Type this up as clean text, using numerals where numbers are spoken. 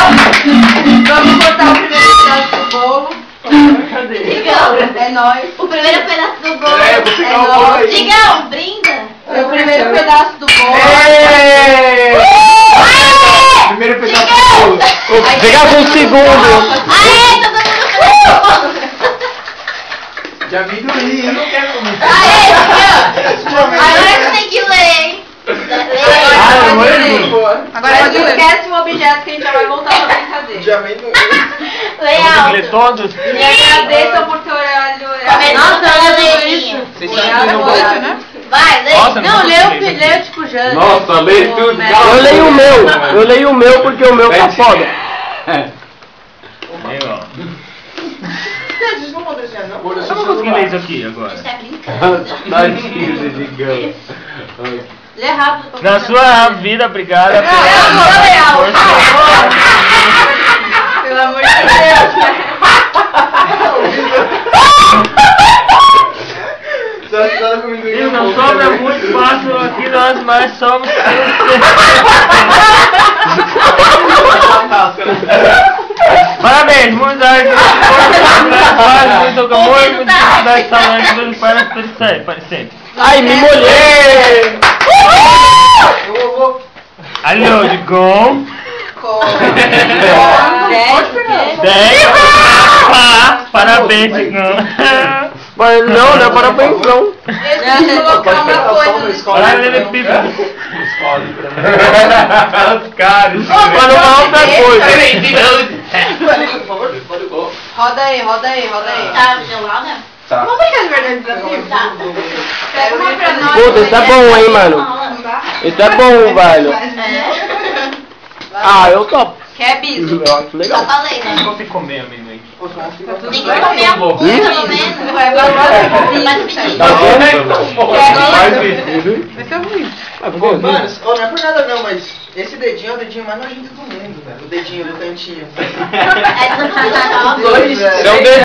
Vamos botar o primeiro pedaço do bolo. Cadê? É nóis. O primeiro pedaço do bolo. Peraí, eu vou pegar o bolo aí. Digão, brinda. É o primeiro pedaço do bolo. Primeiro pedaço do bolo. Pegar com o segundo. Aê, todo mundo junto. De amendoim, eu não quero comer. Aê, Digão. Agora você tem que ler, hein? Agora não esquece o objeto que a gente já vai voltar pra brincadeira. De amendoim. Lê Ler alto. todos? E agradeçam por ter olhado. Nossa, eu leio isso. Vocês estão entendendo Muito, bastante. né? Vai, lê. Nossa, Não, leu tipo Jana. Nossa, lê tudo. Eu leio o meu. Eu leio o meu porque o meu tá foda. Vocês não vão desenhar, não? Eu não consegui ler isso aqui agora. Você tá brincando. Tadinho de gigante. Lê rápido. pra Na você. sua vida, obrigada Não, não, pelo amor de Deus, né? E não sobra muito espaço aqui, nós mais somos. Parabéns, muitos anos muito amor, muita dificuldade, saudade, tudo para sempre. Ai, me molhei! Alô, de gol. 10. Parabéns, Digão. Mas não, não é parabéns, não. Deixa eu colocar uma coisa no Parabéns, pipa. Os caras. Mas não é outra coisa. Roda aí, roda aí, roda aí. Tá, deu logo? Tá. Vamos brincar de verdade desafio? Tá. Pega uma pra nós. Puta, isso é bom, hein, mano. Isso é bom, velho. É. Ah, eu topo. Quer biso? Eu acho Só legal. falei, né? Você comer, amendoim. Tem que comer a pouco, pelo menos. Vai agora. Vai dividir. Tá bom? Vai ver. Vai ser ruim. Mano, não é por nada não, mas esse dedinho é o dedinho mais nojento do mundo, velho. O dedinho do cantinho. É do canal. Dois, É um